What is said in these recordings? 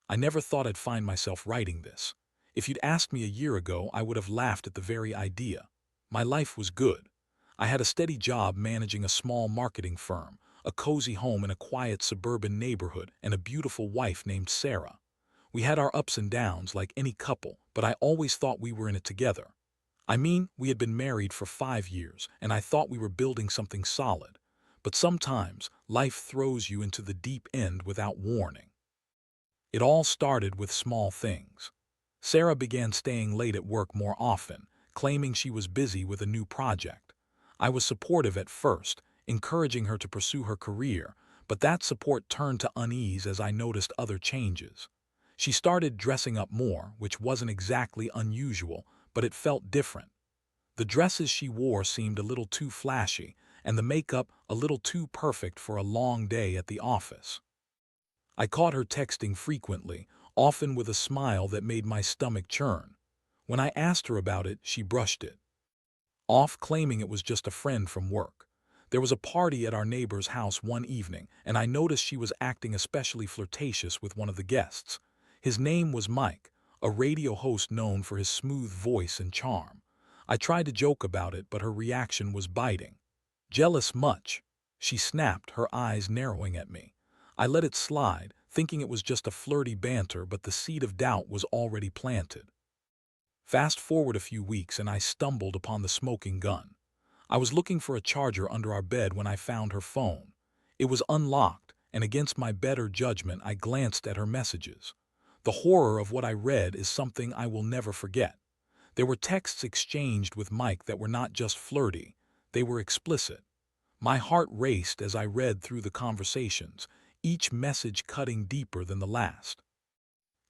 I never thought I'd find myself writing this. If you'd asked me a year ago, I would have laughed at the very idea. My life was good. I had a steady job managing a small marketing firm, a cozy home in a quiet suburban neighborhood, and a beautiful wife named Sarah. We had our ups and downs like any couple, but I always thought we were in it together. I mean, we had been married for 5 years, and I thought we were building something solid. But sometimes, life throws you into the deep end without warning. It all started with small things. Sarah began staying late at work more often, claiming she was busy with a new project. I was supportive at first, encouraging her to pursue her career, but that support turned to unease as I noticed other changes. She started dressing up more, which wasn't exactly unusual, but it felt different. The dresses she wore seemed a little too flashy, and the makeup a little too perfect for a long day at the office. I caught her texting frequently, often with a smile that made my stomach churn. When I asked her about it, she brushed it off, claiming it was just a friend from work. There was a party at our neighbor's house one evening, and I noticed she was acting especially flirtatious with one of the guests. His name was Mike, a radio host known for his smooth voice and charm. I tried to joke about it, but her reaction was biting. "Jealous much?" she snapped, her eyes narrowing at me. I let it slide, thinking it was just a flirty banter, but the seed of doubt was already planted. Fast forward a few weeks and I stumbled upon the smoking gun. I was looking for a charger under our bed when I found her phone. It was unlocked, and against my better judgment I glanced at her messages. The horror of what I read is something I will never forget. There were texts exchanged with Mike that were not just flirty, they were explicit. My heart raced as I read through the conversations, each message cutting deeper than the last.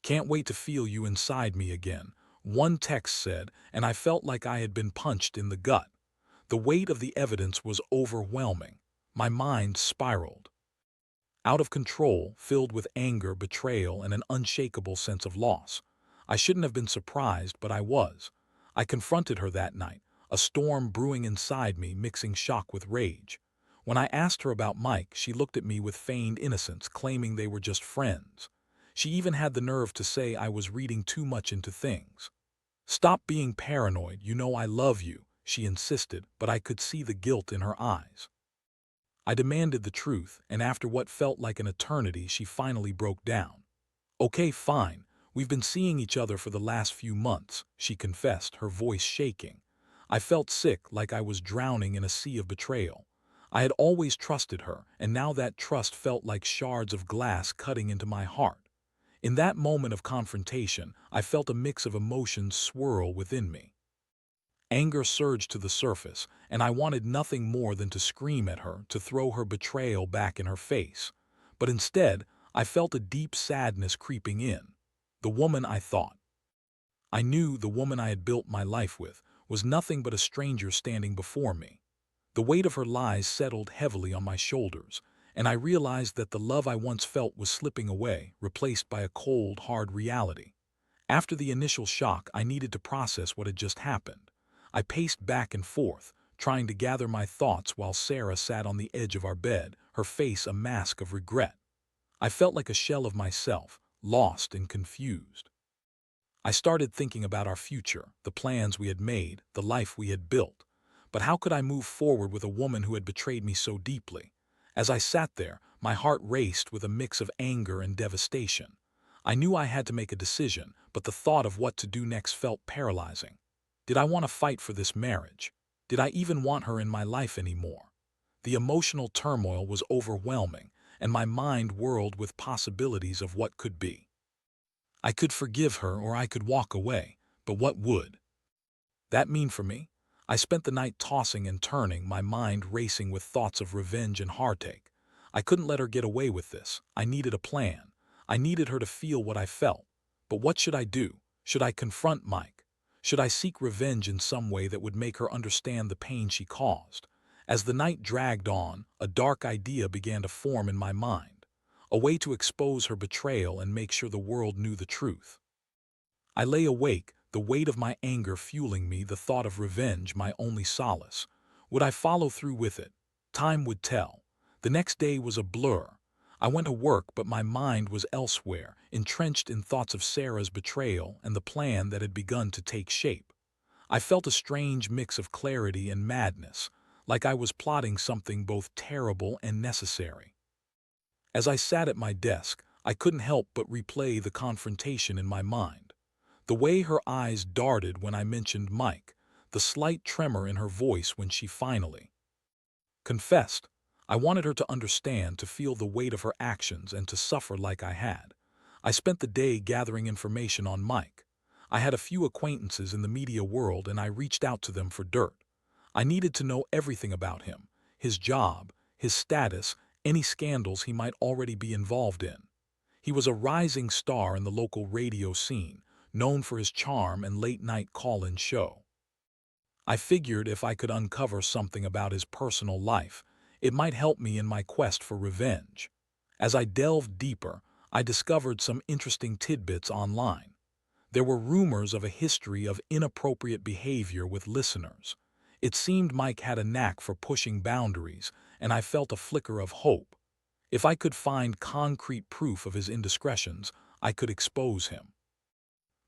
"Can't wait to feel you inside me again," one text said, and I felt like I had been punched in the gut. The weight of the evidence was overwhelming. My mind spiraled. Out of control, filled with anger, betrayal, and an unshakable sense of loss. I shouldn't have been surprised, but I was. I confronted her that night, a storm brewing inside me, mixing shock with rage. When I asked her about Mike, she looked at me with feigned innocence, claiming they were just friends. She even had the nerve to say I was reading too much into things. "Stop being paranoid, you know I love you," she insisted, but I could see the guilt in her eyes. I demanded the truth, and after what felt like an eternity, she finally broke down. "Okay, fine. We've been seeing each other for the last few months," she confessed, her voice shaking. I felt sick, like I was drowning in a sea of betrayal. I had always trusted her, and now that trust felt like shards of glass cutting into my heart. In that moment of confrontation, I felt a mix of emotions swirl within me. Anger surged to the surface, and I wanted nothing more than to scream at her, to throw her betrayal back in her face. But instead, I felt a deep sadness creeping in. The woman I thought I knew, the woman I had built my life with, was nothing but a stranger standing before me. The weight of her lies settled heavily on my shoulders, and I realized that the love I once felt was slipping away, replaced by a cold, hard reality. After the initial shock, I needed to process what had just happened. I paced back and forth, trying to gather my thoughts while Sarah sat on the edge of our bed, her face a mask of regret. I felt like a shell of myself, lost and confused. I started thinking about our future, the plans we had made, the life we had built. But how could I move forward with a woman who had betrayed me so deeply? As I sat there, my heart raced with a mix of anger and devastation. I knew I had to make a decision, but the thought of what to do next felt paralyzing. Did I want to fight for this marriage? Did I even want her in my life anymore? The emotional turmoil was overwhelming, and my mind whirled with possibilities of what could be. I could forgive her or I could walk away, but what would that mean for me? I spent the night tossing and turning, my mind racing with thoughts of revenge and heartache. I couldn't let her get away with this. I needed a plan. I needed her to feel what I felt. But what should I do? Should I confront Mike? Should I seek revenge in some way that would make her understand the pain she caused? As the night dragged on, a dark idea began to form in my mind. A way to expose her betrayal and make sure the world knew the truth. I lay awake, the weight of my anger fueling me, the thought of revenge my only solace. Would I follow through with it? Time would tell. The next day was a blur. I went to work, but my mind was elsewhere, entrenched in thoughts of Sarah's betrayal and the plan that had begun to take shape. I felt a strange mix of clarity and madness, like I was plotting something both terrible and necessary. As I sat at my desk, I couldn't help but replay the confrontation in my mind. The way her eyes darted when I mentioned Mike, the slight tremor in her voice when she finally confessed. I wanted her to understand, to feel the weight of her actions, and to suffer like I had. I spent the day gathering information on Mike. I had a few acquaintances in the media world, and I reached out to them for dirt. I needed to know everything about him, his job, his status, any scandals he might already be involved in. He was a rising star in the local radio scene, known for his charm and late-night call-in show. I figured if I could uncover something about his personal life, it might help me in my quest for revenge. As I delved deeper, I discovered some interesting tidbits online. There were rumors of a history of inappropriate behavior with listeners. It seemed Mike had a knack for pushing boundaries, and I felt a flicker of hope. If I could find concrete proof of his indiscretions, I could expose him.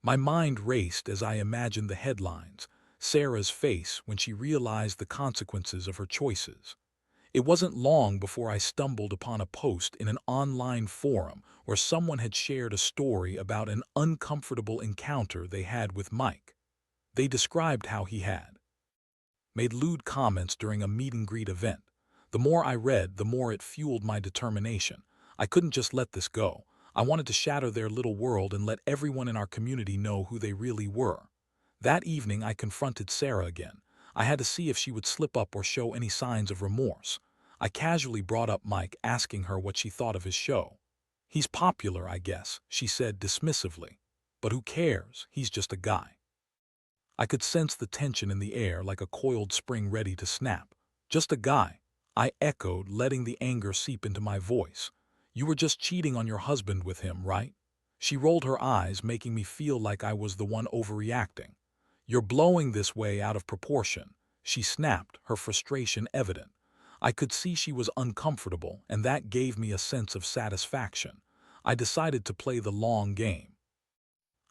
My mind raced as I imagined the headlines, Sarah's face when she realized the consequences of her choices. It wasn't long before I stumbled upon a post in an online forum where someone had shared a story about an uncomfortable encounter they had with Mike. They described how he had made lewd comments during a meet-and-greet event. The more I read, the more it fueled my determination. I couldn't just let this go. I wanted to shatter their little world and let everyone in our community know who they really were. That evening, I confronted Sarah again. I had to see if she would slip up or show any signs of remorse. I casually brought up Mike, asking her what she thought of his show. "He's popular, I guess," she said dismissively. "But who cares? He's just a guy." I could sense the tension in the air, like a coiled spring ready to snap. "Just a guy," I echoed, letting the anger seep into my voice. "You were just cheating on your husband with him, right?" She rolled her eyes, making me feel like I was the one overreacting. "You're blowing this way out of proportion," she snapped, her frustration evident. I could see she was uncomfortable, and that gave me a sense of satisfaction. I decided to play the long game.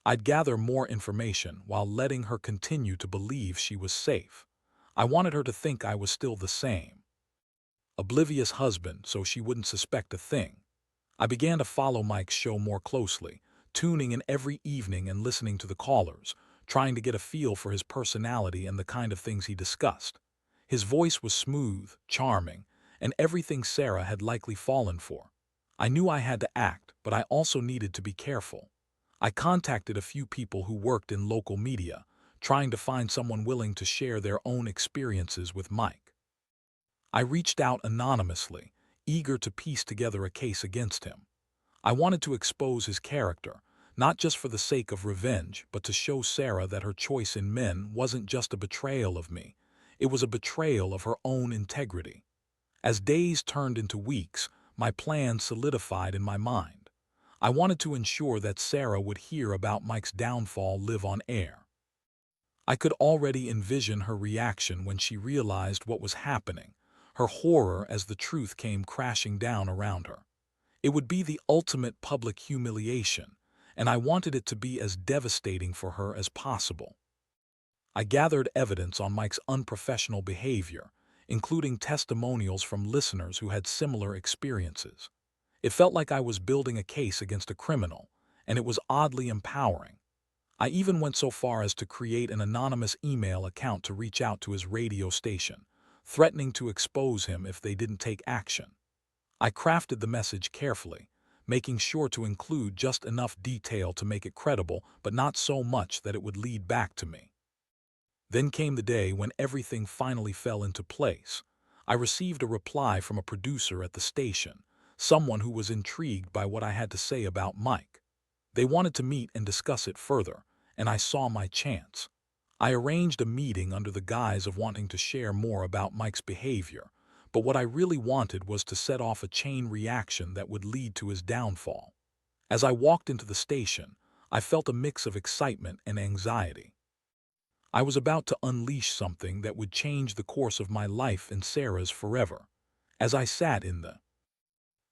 I'd gather more information while letting her continue to believe she was safe. I wanted her to think I was still the same oblivious husband, so she wouldn't suspect a thing. I began to follow Mike's show more closely, tuning in every evening and listening to the callers, trying to get a feel for his personality and the kind of things he discussed. His voice was smooth, charming, and everything Sarah had likely fallen for. I knew I had to act, but I also needed to be careful. I contacted a few people who worked in local media, trying to find someone willing to share their own experiences with Mike. I reached out anonymously, eager to piece together a case against him. I wanted to expose his character, not just for the sake of revenge, but to show Sarah that her choice in men wasn't just a betrayal of me. It was a betrayal of her own integrity. As days turned into weeks, my plan solidified in my mind. I wanted to ensure that Sarah would hear about Mike's downfall live on air. I could already envision her reaction when she realized what was happening, her horror as the truth came crashing down around her. It would be the ultimate public humiliation, and I wanted it to be as devastating for her as possible. I gathered evidence on Mike's unprofessional behavior, including testimonials from listeners who had similar experiences. It felt like I was building a case against a criminal, and it was oddly empowering. I even went so far as to create an anonymous email account to reach out to his radio station, threatening to expose him if they didn't take action. I crafted the message carefully, making sure to include just enough detail to make it credible, but not so much that it would lead back to me. Then came the day when everything finally fell into place. I received a reply from a producer at the station, someone who was intrigued by what I had to say about Mike. They wanted to meet and discuss it further, and I saw my chance. I arranged a meeting under the guise of wanting to share more about Mike's behavior, but what I really wanted was to set off a chain reaction that would lead to his downfall. As I walked into the station, I felt a mix of excitement and anxiety. I was about to unleash something that would change the course of my life and Sarah's forever. As I sat in the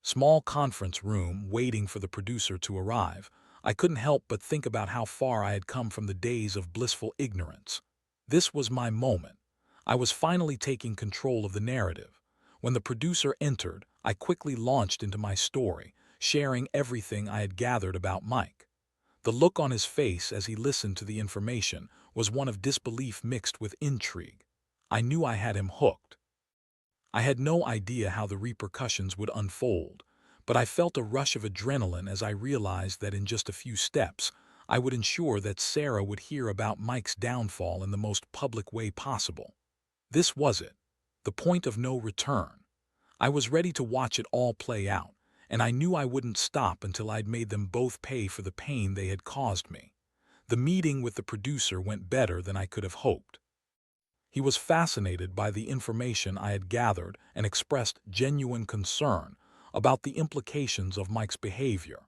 Small conference room waiting for the producer to arrive. I couldn't help but think about how far I had come from the days of blissful ignorance. This was my moment. I was finally taking control of the narrative. When the producer entered, I quickly launched into my story, sharing everything I had gathered about Mike. The look on his face as he listened to the information was one of disbelief mixed with intrigue. I knew I had him hooked. I had no idea how the repercussions would unfold, but I felt a rush of adrenaline as I realized that in just a few steps, I would ensure that Sarah would hear about Mike's downfall in the most public way possible. This was it, the point of no return. I was ready to watch it all play out, and I knew I wouldn't stop until I'd made them both pay for the pain they had caused me. The meeting with the producer went better than I could have hoped. He was fascinated by the information I had gathered and expressed genuine concern about the implications of Mike's behavior.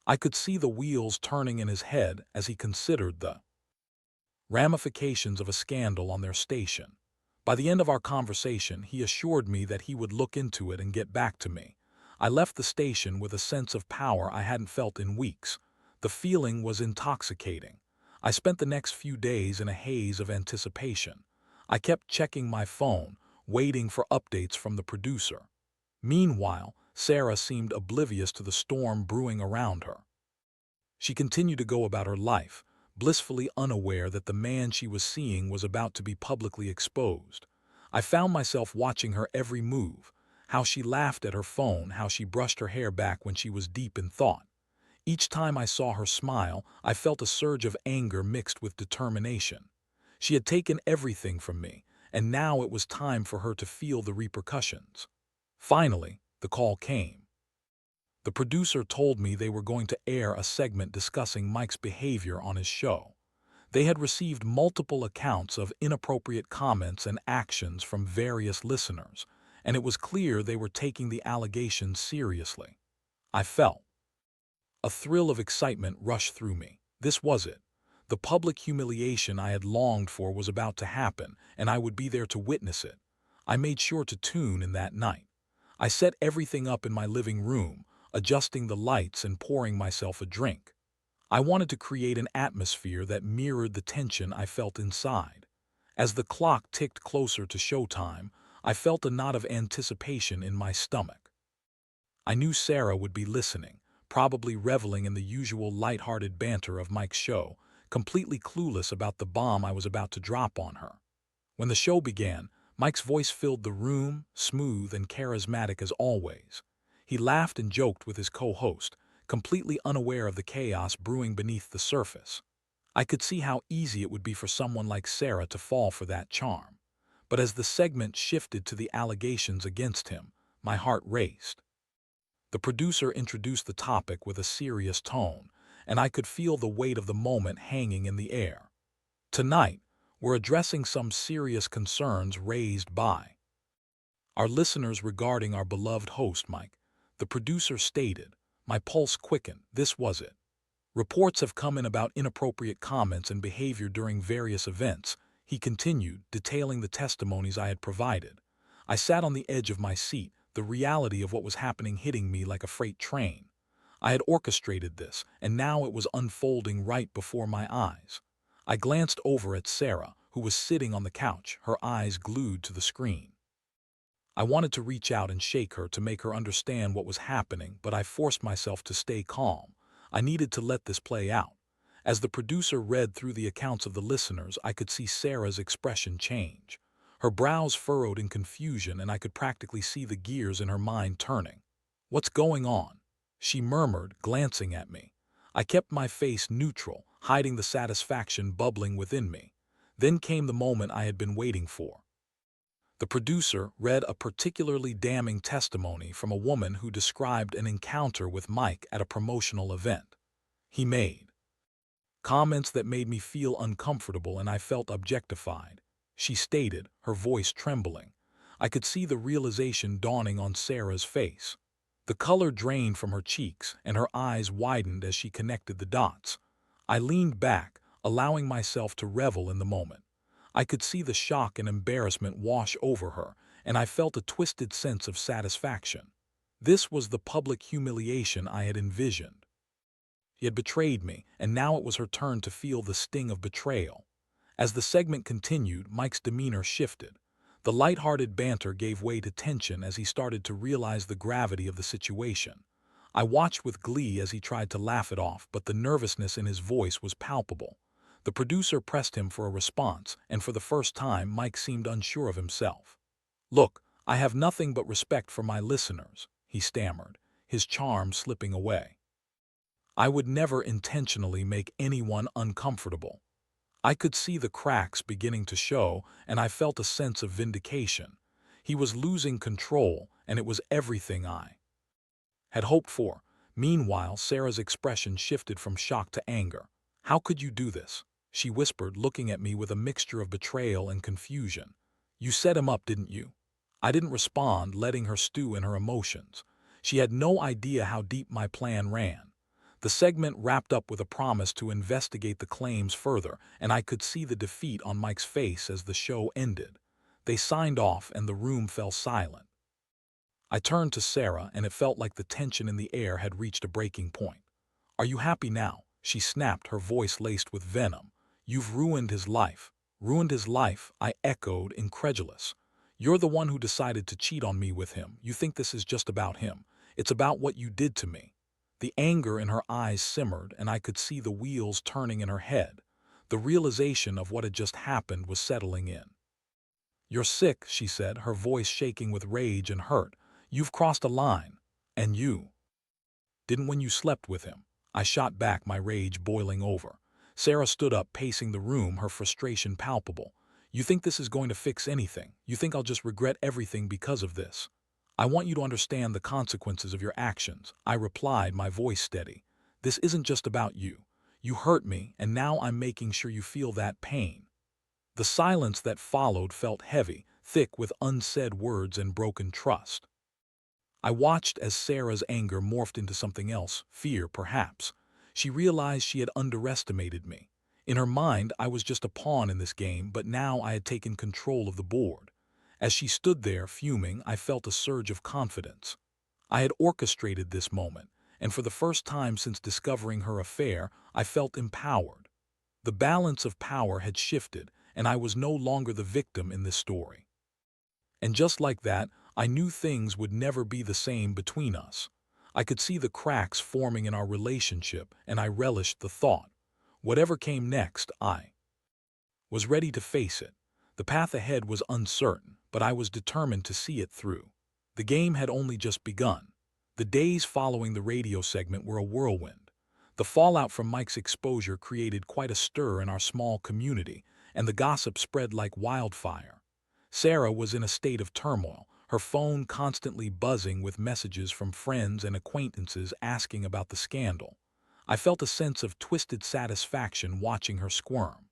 I could see the wheels turning in his head as he considered the ramifications of a scandal on their station. By the end of our conversation, he assured me that he would look into it and get back to me. I left the station with a sense of power I hadn't felt in weeks. The feeling was intoxicating. I spent the next few days in a haze of anticipation. I kept checking my phone, waiting for updates from the producer. Meanwhile, Sarah seemed oblivious to the storm brewing around her. She continued to go about her life, blissfully unaware that the man she was seeing was about to be publicly exposed. I found myself watching her every move, how she laughed at her phone, how she brushed her hair back when she was deep in thought. Each time I saw her smile, I felt a surge of anger mixed with determination. She had taken everything from me, and now it was time for her to feel the repercussions. Finally, the call came. The producer told me they were going to air a segment discussing Mike's behavior on his show. They had received multiple accounts of inappropriate comments and actions from various listeners, and it was clear they were taking the allegations seriously. I felt a thrill of excitement rush through me. This was it. The public humiliation I had longed for was about to happen, and I would be there to witness it. I made sure to tune in that night. I set everything up in my living room, adjusting the lights and pouring myself a drink. I wanted to create an atmosphere that mirrored the tension I felt inside. As the clock ticked closer to showtime, I felt a knot of anticipation in my stomach. I knew Sarah would be listening, probably reveling in the usual light-hearted banter of Mike's show, completely clueless about the bomb I was about to drop on her. When the show began, Mike's voice filled the room, smooth and charismatic as always. He laughed and joked with his co-host, completely unaware of the chaos brewing beneath the surface. I could see how easy it would be for someone like Sarah to fall for that charm. But as the segment shifted to the allegations against him, my heart raced. The producer introduced the topic with a serious tone, and I could feel the weight of the moment hanging in the air. Tonight, we're addressing some serious concerns raised by our listeners regarding our beloved host, Mike. The producer stated. My pulse quickened. This was it. Reports have come in about inappropriate comments and behavior during various events, he continued, detailing the testimonies I had provided. I sat on the edge of my seat, the reality of what was happening hitting me like a freight train. I had orchestrated this, and now it was unfolding right before my eyes. I glanced over at Sarah, who was sitting on the couch, her eyes glued to the screen. I wanted to reach out and shake her to make her understand what was happening, but I forced myself to stay calm. I needed to let this play out. As the producer read through the accounts of the listeners, I could see Sarah's expression change. Her brows furrowed in confusion, and I could practically see the gears in her mind turning. "What's going on?" she murmured, glancing at me. I kept my face neutral, hiding the satisfaction bubbling within me. Then came the moment I had been waiting for. The producer read a particularly damning testimony from a woman who described an encounter with Mike at a promotional event. He made comments that made me feel uncomfortable and I felt objectified, she stated, her voice trembling. I could see the realization dawning on Sarah's face. The color drained from her cheeks and her eyes widened as she connected the dots. I leaned back, allowing myself to revel in the moment. I could see the shock and embarrassment wash over her, and I felt a twisted sense of satisfaction. This was the public humiliation I had envisioned. He had betrayed me, and now it was her turn to feel the sting of betrayal. As the segment continued, Mike's demeanor shifted. The light-hearted banter gave way to tension as he started to realize the gravity of the situation. I watched with glee as he tried to laugh it off, but the nervousness in his voice was palpable. The producer pressed him for a response, and for the first time, Mike seemed unsure of himself. "Look, I have nothing but respect for my listeners," he stammered, his charm slipping away. "I would never intentionally make anyone uncomfortable." I could see the cracks beginning to show, and I felt a sense of vindication. He was losing control, and it was everything I had hoped for. Meanwhile, Sarah's expression shifted from shock to anger. "How could you do this?" she whispered, looking at me with a mixture of betrayal and confusion. "You set him up, didn't you?" I didn't respond, letting her stew in her emotions. She had no idea how deep my plan ran. The segment wrapped up with a promise to investigate the claims further, and I could see the defeat on Mike's face as the show ended. They signed off, and the room fell silent. I turned to Sarah, and it felt like the tension in the air had reached a breaking point. "Are you happy now?" she snapped, her voice laced with venom. "You've ruined his life." "Ruined his life?" I echoed, incredulous. "You're the one who decided to cheat on me with him. You think this is just about him. It's about what you did to me." The anger in her eyes simmered, and I could see the wheels turning in her head. The realization of what had just happened was settling in. "You're sick," she said, her voice shaking with rage and hurt. "You've crossed a line. And you didn't when you slept with him." I shot back, my rage boiling over. Sarah stood up, pacing the room, her frustration palpable. "You think this is going to fix anything? You think I'll just regret everything because of this?" "I want you to understand the consequences of your actions," I replied, my voice steady. "This isn't just about you. You hurt me, and now I'm making sure you feel that pain." The silence that followed felt heavy, thick with unsaid words and broken trust. I watched as Sarah's anger morphed into something else, fear perhaps. She realized she had underestimated me. In her mind, I was just a pawn in this game, but now I had taken control of the board. As she stood there, fuming, I felt a surge of confidence. I had orchestrated this moment, and for the first time since discovering her affair, I felt empowered. The balance of power had shifted, and I was no longer the victim in this story. And just like that, I knew things would never be the same between us. I could see the cracks forming in our relationship, and I relished the thought. Whatever came next, I was ready to face it. The path ahead was uncertain, but I was determined to see it through. The game had only just begun. The days following the radio segment were a whirlwind. The fallout from Mike's exposure created quite a stir in our small community, and the gossip spread like wildfire. Sarah was in a state of turmoil, her phone constantly buzzing with messages from friends and acquaintances asking about the scandal. I felt a sense of twisted satisfaction watching her squirm.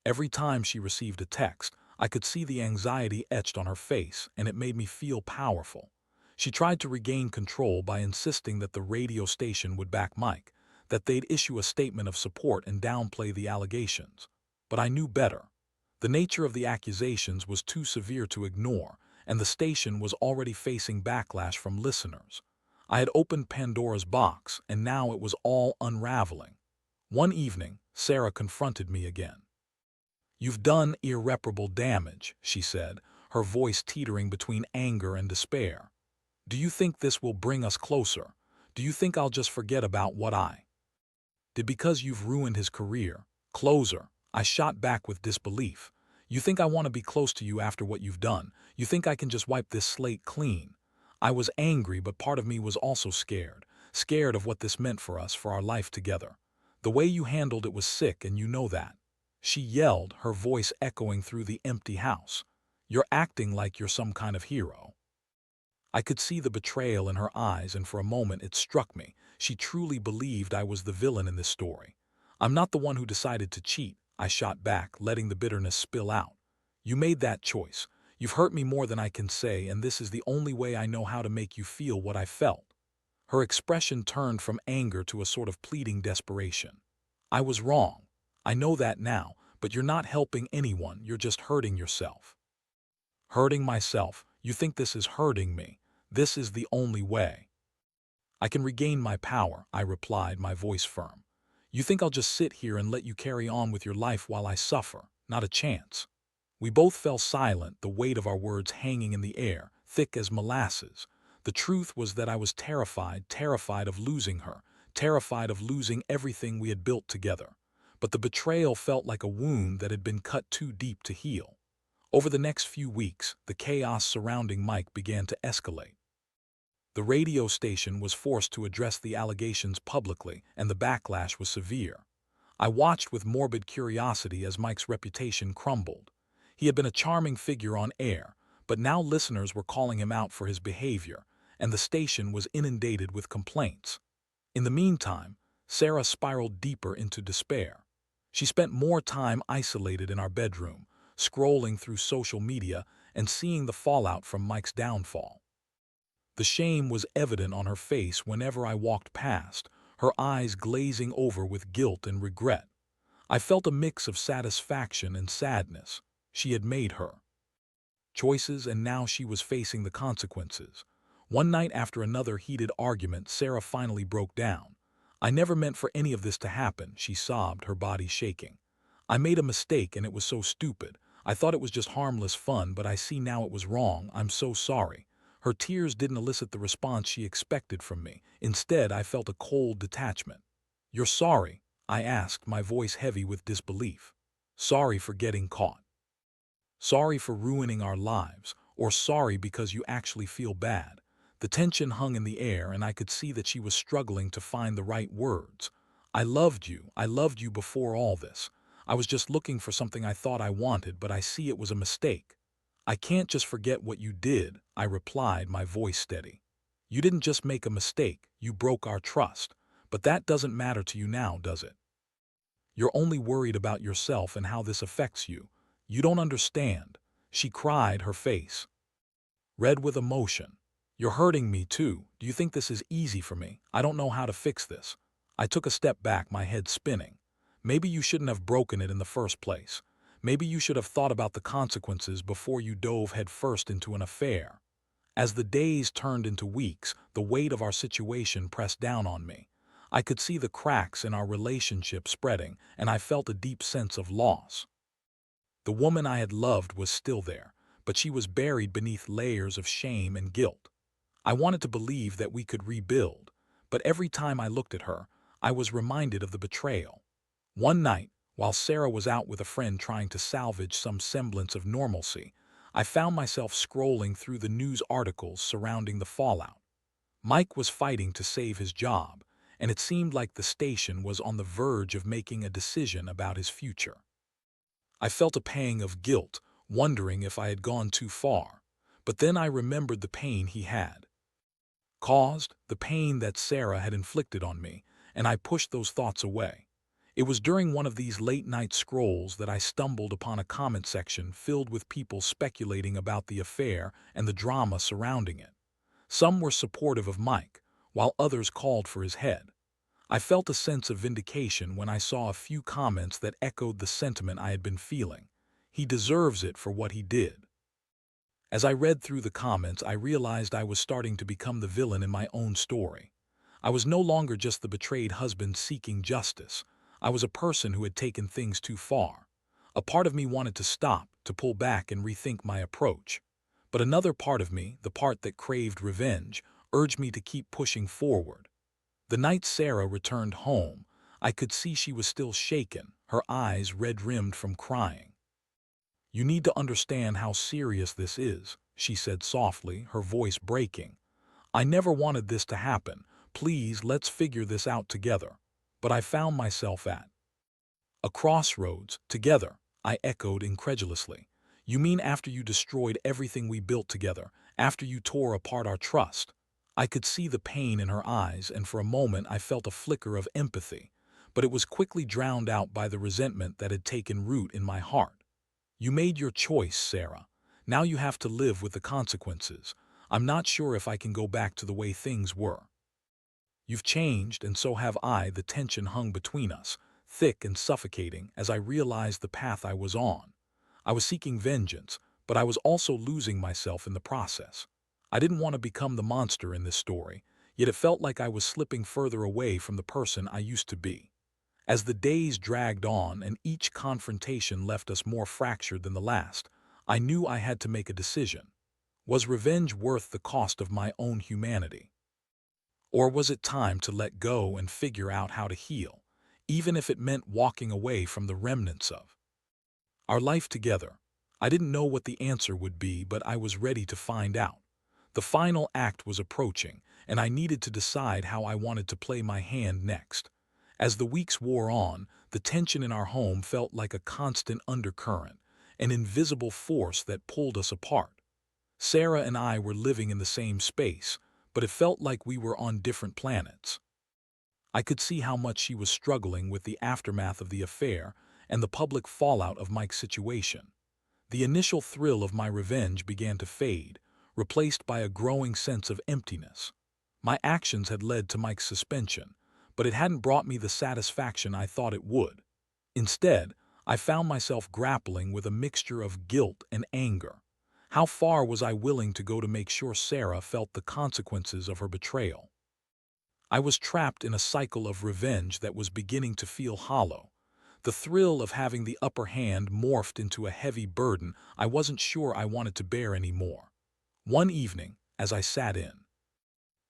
Every time she received a text, I could see the anxiety etched on her face, and it made me feel powerful. She tried to regain control by insisting that the radio station would back Mike, that they'd issue a statement of support and downplay the allegations. But I knew better. The nature of the accusations was too severe to ignore, and the station was already facing backlash from listeners. I had opened Pandora's box, and now it was all unraveling. One evening, Sarah confronted me again. "You've done irreparable damage," she said, her voice teetering between anger and despair. "Do you think this will bring us closer? Do you think I'll just forget about what I did because you've ruined his career?" "Closer," I shot back with disbelief. "You think I want to be close to you after what you've done? You think I can just wipe this slate clean?" I was angry, but part of me was also scared. Scared of what this meant for us, for our life together. "The way you handled it was sick, and you know that," she yelled, her voice echoing through the empty house. "You're acting like you're some kind of hero." I could see the betrayal in her eyes, and for a moment it struck me. She truly believed I was the villain in this story. "I'm not the one who decided to cheat," I shot back, letting the bitterness spill out. "You made that choice. You've hurt me more than I can say, and this is the only way I know how to make you feel what I felt." Her expression turned from anger to a sort of pleading desperation. "I was wrong. I know that now, but you're not helping anyone, you're just hurting yourself." "Hurting myself? You think this is hurting me?" This is the only way. I can regain my power, I replied, my voice firm. You think I'll just sit here and let you carry on with your life while I suffer? Not a chance. We both fell silent, the weight of our words hanging in the air, thick as molasses. The truth was that I was terrified of losing her, terrified of losing everything we had built together. But the betrayal felt like a wound that had been cut too deep to heal. Over the next few weeks, the chaos surrounding Mike began to escalate. The radio station was forced to address the allegations publicly, and the backlash was severe. I watched with morbid curiosity as Mike's reputation crumbled. He had been a charming figure on air, but now listeners were calling him out for his behavior, and the station was inundated with complaints. In the meantime, Sarah spiraled deeper into despair. She spent more time isolated in our bedroom, scrolling through social media and seeing the fallout from Mike's downfall. The shame was evident on her face whenever I walked past, her eyes glazing over with guilt and regret. I felt a mix of satisfaction and sadness. She had made her choices, and now she was facing the consequences. One night after another heated argument, Sarah finally broke down. I never meant for any of this to happen, she sobbed, her body shaking. I made a mistake and it was so stupid. I thought it was just harmless fun, but I see now it was wrong. I'm so sorry. Her tears didn't elicit the response she expected from me. Instead, I felt a cold detachment. You're sorry? I asked, my voice heavy with disbelief. Sorry for getting caught. Sorry for ruining our lives, or sorry because you actually feel bad. The tension hung in the air, and I could see that she was struggling to find the right words. I loved you before all this. I was just looking for something I thought I wanted, but I see it was a mistake. I can't just forget what you did, I replied, my voice steady. You didn't just make a mistake, you broke our trust. But that doesn't matter to you now, does it? You're only worried about yourself and how this affects you. You don't understand. She cried, her face red with emotion. You're hurting me too. Do you think this is easy for me? I don't know how to fix this. I took a step back, my head spinning. Maybe you shouldn't have broken it in the first place. Maybe you should have thought about the consequences before you dove headfirst into an affair. As the days turned into weeks, the weight of our situation pressed down on me. I could see the cracks in our relationship spreading, and I felt a deep sense of loss. The woman I had loved was still there, but she was buried beneath layers of shame and guilt. I wanted to believe that we could rebuild, but every time I looked at her, I was reminded of the betrayal. One night, while Sarah was out with a friend trying to salvage some semblance of normalcy, I found myself scrolling through the news articles surrounding the fallout. Mike was fighting to save his job, and it seemed like the station was on the verge of making a decision about his future. I felt a pang of guilt, wondering if I had gone too far. But then I remembered the pain he had caused, the pain that Sarah had inflicted on me, and I pushed those thoughts away. It was during one of these late-night scrolls that I stumbled upon a comment section filled with people speculating about the affair and the drama surrounding it. Some were supportive of Mike, while others called for his head. I felt a sense of vindication when I saw a few comments that echoed the sentiment I had been feeling. He deserves it for what he did. As I read through the comments, I realized I was starting to become the villain in my own story. I was no longer just the betrayed husband seeking justice. I was a person who had taken things too far. A part of me wanted to stop, to pull back and rethink my approach. But another part of me, the part that craved revenge, urged me to keep pushing forward. The night Sarah returned home, I could see she was still shaken, her eyes red-rimmed from crying. You need to understand how serious this is, she said softly, her voice breaking. I never wanted this to happen. Please, let's figure this out together. But I found myself at a crossroads. Together, I echoed incredulously. You mean after you destroyed everything we built together, after you tore apart our trust? I could see the pain in her eyes, and for a moment I felt a flicker of empathy, but it was quickly drowned out by the resentment that had taken root in my heart. You made your choice, Sarah. Now you have to live with the consequences. I'm not sure if I can go back to the way things were. You've changed, and so have I. The tension hung between us, thick and suffocating, as I realized the path I was on. I was seeking vengeance, but I was also losing myself in the process. I didn't want to become the monster in this story, yet it felt like I was slipping further away from the person I used to be. As the days dragged on and each confrontation left us more fractured than the last, I knew I had to make a decision. Was revenge worth the cost of my own humanity? Or was it time to let go and figure out how to heal, even if it meant walking away from the remnants of our life together? I didn't know what the answer would be, but I was ready to find out. The final act was approaching, and I needed to decide how I wanted to play my hand next. As the weeks wore on, the tension in our home felt like a constant undercurrent, an invisible force that pulled us apart. Sarah and I were living in the same space, but it felt like we were on different planets. I could see how much she was struggling with the aftermath of the affair and the public fallout of Mike's situation. The initial thrill of my revenge began to fade, replaced by a growing sense of emptiness. My actions had led to Mike's suspension, but it hadn't brought me the satisfaction I thought it would. Instead, I found myself grappling with a mixture of guilt and anger. How far was I willing to go to make sure Sarah felt the consequences of her betrayal? I was trapped in a cycle of revenge that was beginning to feel hollow. The thrill of having the upper hand morphed into a heavy burden I wasn't sure I wanted to bear anymore. One evening, as I sat in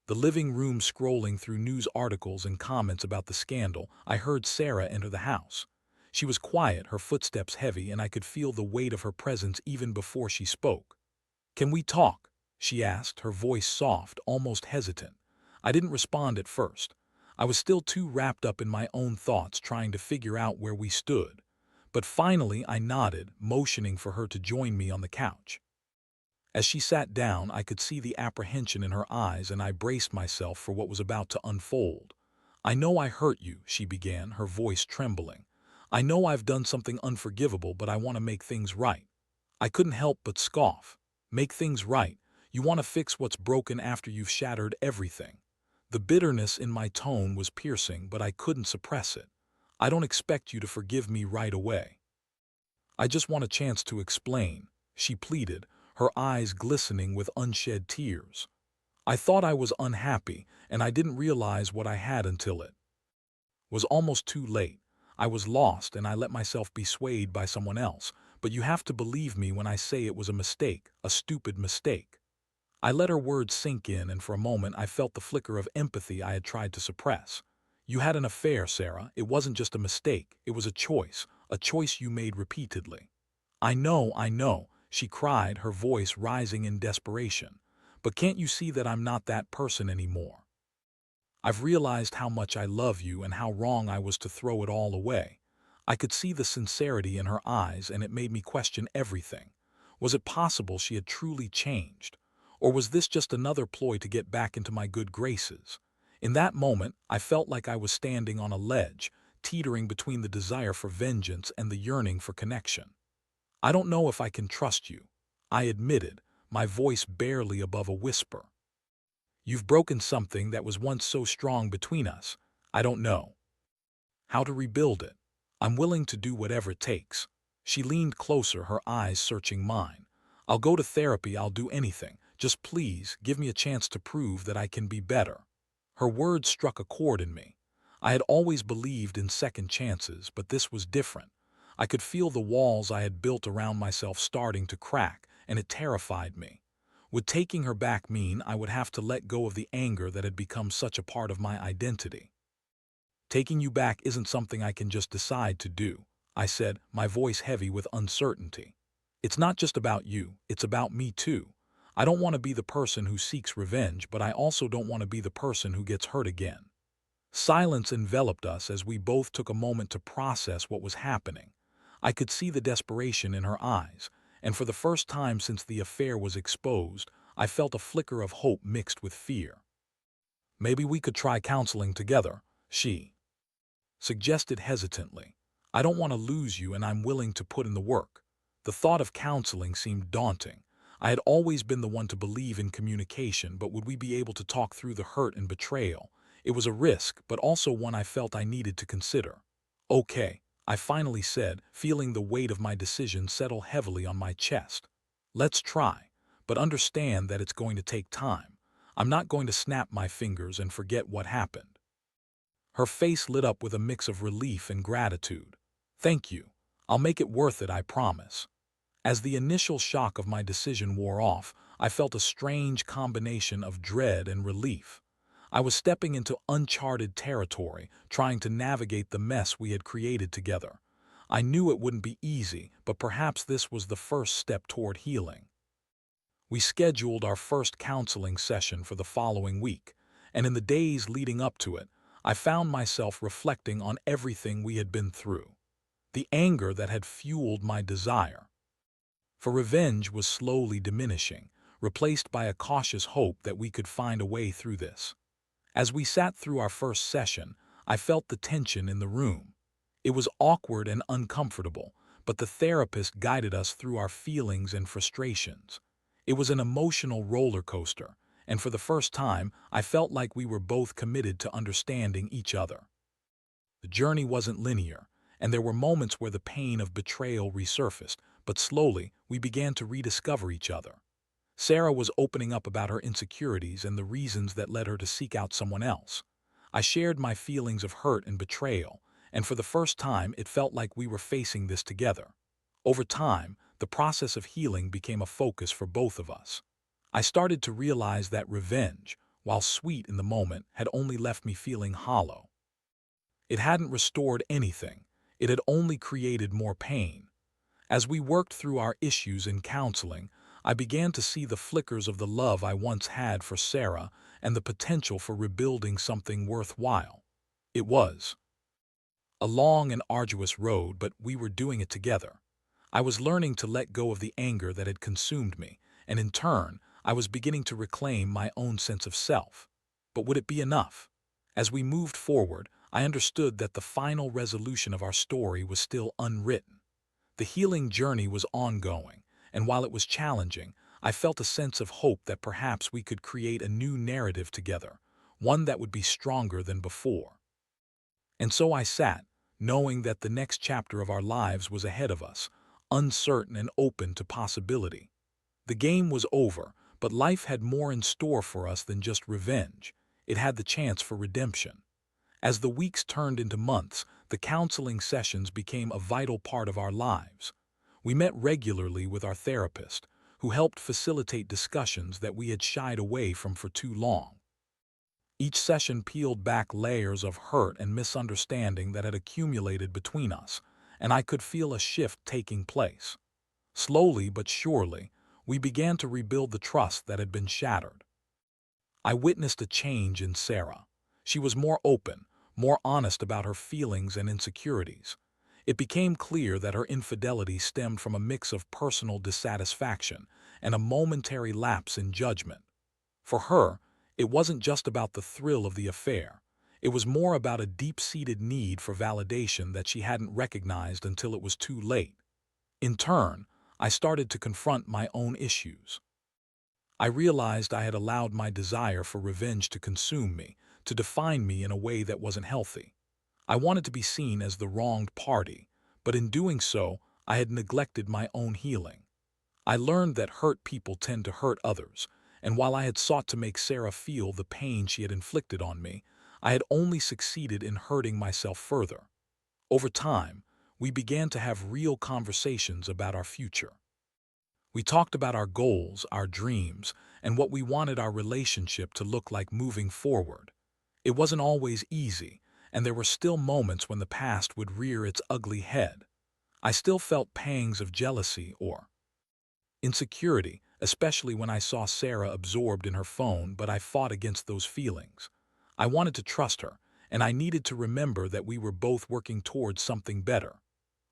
the living room scrolling through news articles and comments about the scandal, I heard Sarah enter the house. She was quiet, her footsteps heavy, and I could feel the weight of her presence even before she spoke. "Can we talk?" she asked, her voice soft, almost hesitant. I didn't respond at first. I was still too wrapped up in my own thoughts, trying to figure out where we stood. But finally I nodded, motioning for her to join me on the couch. As she sat down, I could see the apprehension in her eyes, and I braced myself for what was about to unfold. "I know I hurt you," she began, her voice trembling. "I know I've done something unforgivable, but I want to make things right." I couldn't help but scoff. "Make things right? You want to fix what's broken after you've shattered everything?" The bitterness in my tone was piercing, but I couldn't suppress it. "I don't expect you to forgive me right away. I just want a chance to explain," she pleaded, her eyes glistening with unshed tears. I thought I was unhappy, and I didn't realize what I had until it was almost too late. I was lost, and I let myself be swayed by someone else, but you have to believe me when I say it was a mistake, a stupid mistake. I let her words sink in, and for a moment I felt the flicker of empathy I had tried to suppress. "You had an affair, Sarah. It wasn't just a mistake. It was a choice you made repeatedly." I know," she cried, her voice rising in desperation. "But can't you see that I'm not that person anymore? I've realized how much I love you and how wrong I was to throw it all away." I could see the sincerity in her eyes, and it made me question everything. Was it possible she had truly changed? Or was this just another ploy to get back into my good graces? In that moment, I felt like I was standing on a ledge, teetering between the desire for vengeance and the yearning for connection. "I don't know if I can trust you," I admitted, my voice barely above a whisper. "You've broken something that was once so strong between us. I don't know how to rebuild it. I'm willing to do whatever it takes." She leaned closer, her eyes searching mine. "I'll go to therapy, I'll do anything. Just please give me a chance to prove that I can be better." Her words struck a chord in me. I had always believed in second chances, but this was different. I could feel the walls I had built around myself starting to crack, and it terrified me. Would taking her back mean I would have to let go of the anger that had become such a part of my identity? "Taking you back isn't something I can just decide to do," I said, my voice heavy with uncertainty. "It's not just about you, it's about me too. I don't want to be the person who seeks revenge, but I also don't want to be the person who gets hurt again." Silence enveloped us as we both took a moment to process what was happening. I could see the desperation in her eyes, and for the first time since the affair was exposed, I felt a flicker of hope mixed with fear. "Maybe we could try counseling together," she suggested hesitantly. "I don't want to lose you, and I'm willing to put in the work." The thought of counseling seemed daunting. I had always been the one to believe in communication, but would we be able to talk through the hurt and betrayal? It was a risk, but also one I felt I needed to consider. "Okay," I finally said, feeling the weight of my decision settle heavily on my chest. "Let's try. but understand that it's going to take time. I'm not going to snap my fingers and forget what happened." Her face lit up with a mix of relief and gratitude. "Thank you. I'll make it worth it, I promise." As the initial shock of my decision wore off, I felt a strange combination of dread and relief. I was stepping into uncharted territory, trying to navigate the mess we had created together. I knew it wouldn't be easy, but perhaps this was the first step toward healing. We scheduled our first counseling session for the following week, and in the days leading up to it, I found myself reflecting on everything we had been through. The anger that had fueled my desire for revenge was slowly diminishing, replaced by a cautious hope that we could find a way through this. As we sat through our first session, I felt the tension in the room. It was awkward and uncomfortable, but the therapist guided us through our feelings and frustrations. It was an emotional roller coaster, and for the first time, I felt like we were both committed to understanding each other. The journey wasn't linear, and there were moments where the pain of betrayal resurfaced, but slowly we began to rediscover each other. Sarah was opening up about her insecurities and the reasons that led her to seek out someone else. I shared my feelings of hurt and betrayal, and for the first time it felt like we were facing this together. Over time, the process of healing became a focus for both of us. I started to realize that revenge, while sweet in the moment, had only left me feeling hollow. It hadn't restored anything, it had only created more pain. As we worked through our issues in counseling, I began to see the flickers of the love I once had for Sarah and the potential for rebuilding something worthwhile. It was a long and arduous road, but we were doing it together. I was learning to let go of the anger that had consumed me, and in turn, I was beginning to reclaim my own sense of self. But would it be enough? As we moved forward, I understood that the final resolution of our story was still unwritten. The healing journey was ongoing, and while it was challenging, I felt a sense of hope that perhaps we could create a new narrative together, one that would be stronger than before. And so I sat, knowing that the next chapter of our lives was ahead of us, uncertain and open to possibility. The game was over, but life had more in store for us than just revenge. It had the chance for redemption. As the weeks turned into months, the counseling sessions became a vital part of our lives. We met regularly with our therapist, who helped facilitate discussions that we had shied away from for too long. Each session peeled back layers of hurt and misunderstanding that had accumulated between us, and I could feel a shift taking place. Slowly but surely, we began to rebuild the trust that had been shattered. I witnessed a change in Sarah. She was more open, more honest about her feelings and insecurities. It became clear that her infidelity stemmed from a mix of personal dissatisfaction and a momentary lapse in judgment. For her, it wasn't just about the thrill of the affair. It was more about a deep-seated need for validation that she hadn't recognized until it was too late. In turn, I started to confront my own issues. I realized I had allowed my desire for revenge to consume me, to define me in a way that wasn't healthy. I wanted to be seen as the wronged party, but in doing so, I had neglected my own healing. I learned that hurt people tend to hurt others, and while I had sought to make Sarah feel the pain she had inflicted on me, I had only succeeded in hurting myself further. Over time, we began to have real conversations about our future. We talked about our goals, our dreams, and what we wanted our relationship to look like moving forward. It wasn't always easy, and there were still moments when the past would rear its ugly head. I still felt pangs of jealousy or insecurity, especially when I saw Sarah absorbed in her phone, but I fought against those feelings. I wanted to trust her, and I needed to remember that we were both working towards something better.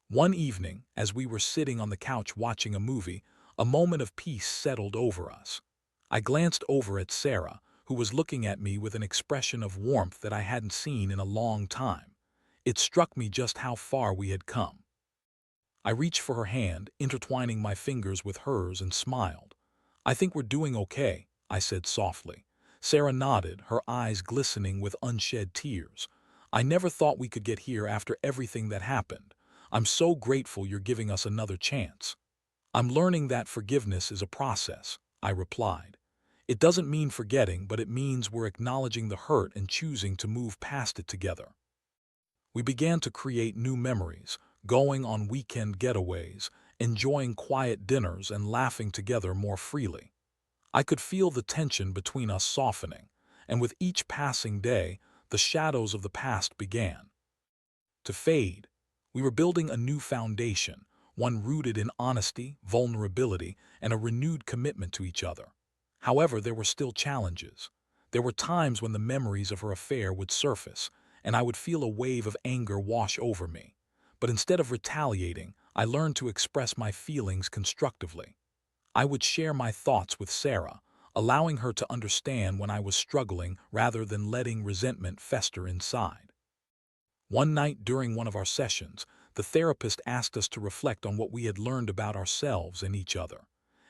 One evening, as we were sitting on the couch watching a movie, a moment of peace settled over us. I glanced over at Sarah, who was looking at me with an expression of warmth that I hadn't seen in a long time. It struck me just how far we had come. I reached for her hand, intertwining my fingers with hers, and smiled. "I think we're doing okay," I said softly. Sarah nodded, her eyes glistening with unshed tears. "I never thought we could get here after everything that happened. I'm so grateful you're giving us another chance." "I'm learning that forgiveness is a process," I replied. It doesn't mean forgetting, but it means we're acknowledging the hurt and choosing to move past it together. We began to create new memories, going on weekend getaways, enjoying quiet dinners and laughing together more freely. I could feel the tension between us softening, and with each passing day, the shadows of the past began to fade. We were building a new foundation, one rooted in honesty, vulnerability, and a renewed commitment to each other. However, there were still challenges. There were times when the memories of her affair would surface, and I would feel a wave of anger wash over me. But instead of retaliating, I learned to express my feelings constructively. I would share my thoughts with Sarah, allowing her to understand when I was struggling rather than letting resentment fester inside. One night during one of our sessions, the therapist asked us to reflect on what we had learned about ourselves and each other.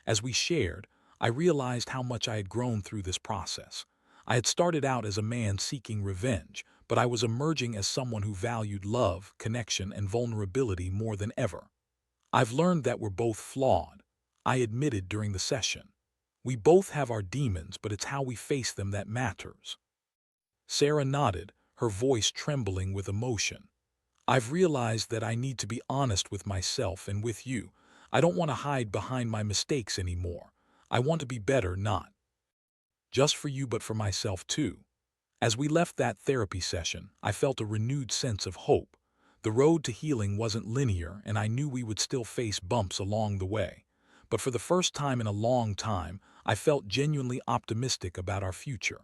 As we shared, I realized how much I had grown through this process. I had started out as a man seeking revenge, but I was emerging as someone who valued love, connection, and vulnerability more than ever. I've learned that we're both flawed, I admitted during the session. We both have our demons, but it's how we face them that matters. Sarah nodded, her voice trembling with emotion. I've realized that I need to be honest with myself and with you. I don't want to hide behind my mistakes anymore. I want to be better, not just for you, but for myself too. As we left that therapy session, I felt a renewed sense of hope. The road to healing wasn't linear, and I knew we would still face bumps along the way. But for the first time in a long time, I felt genuinely optimistic about our future.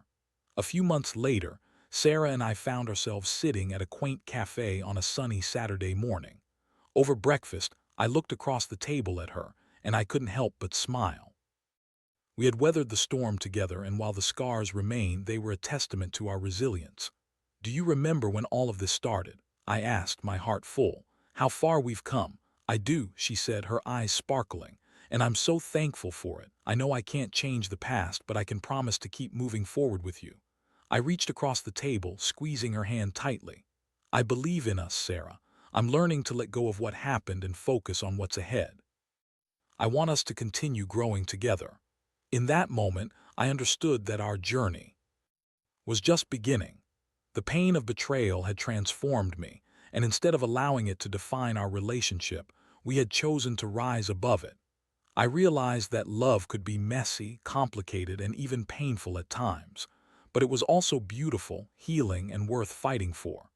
A few months later, Sarah and I found ourselves sitting at a quaint cafe on a sunny Saturday morning. Over breakfast, I looked across the table at her, and I couldn't help but smile. We had weathered the storm together, and while the scars remain, they were a testament to our resilience. "Do you remember when all of this started?" I asked, my heart full. "How far we've come." "I do," she said, her eyes sparkling, "and I'm so thankful for it. I know I can't change the past, but I can promise to keep moving forward with you." I reached across the table, squeezing her hand tightly. "I believe in us, Sarah. I'm learning to let go of what happened and focus on what's ahead. I want us to continue growing together." In that moment, I understood that our journey was just beginning. The pain of betrayal had transformed me, and instead of allowing it to define our relationship, we had chosen to rise above it. I realized that love could be messy, complicated, and even painful at times, but it was also beautiful, healing, and worth fighting for.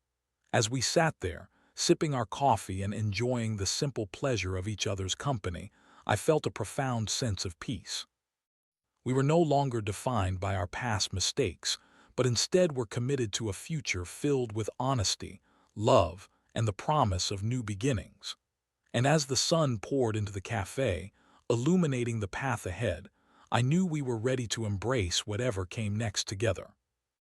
As we sat there, sipping our coffee and enjoying the simple pleasure of each other's company, I felt a profound sense of peace. We were no longer defined by our past mistakes, but instead were committed to a future filled with honesty, love, and the promise of new beginnings. And as the sun poured into the cafe, illuminating the path ahead, I knew we were ready to embrace whatever came next together.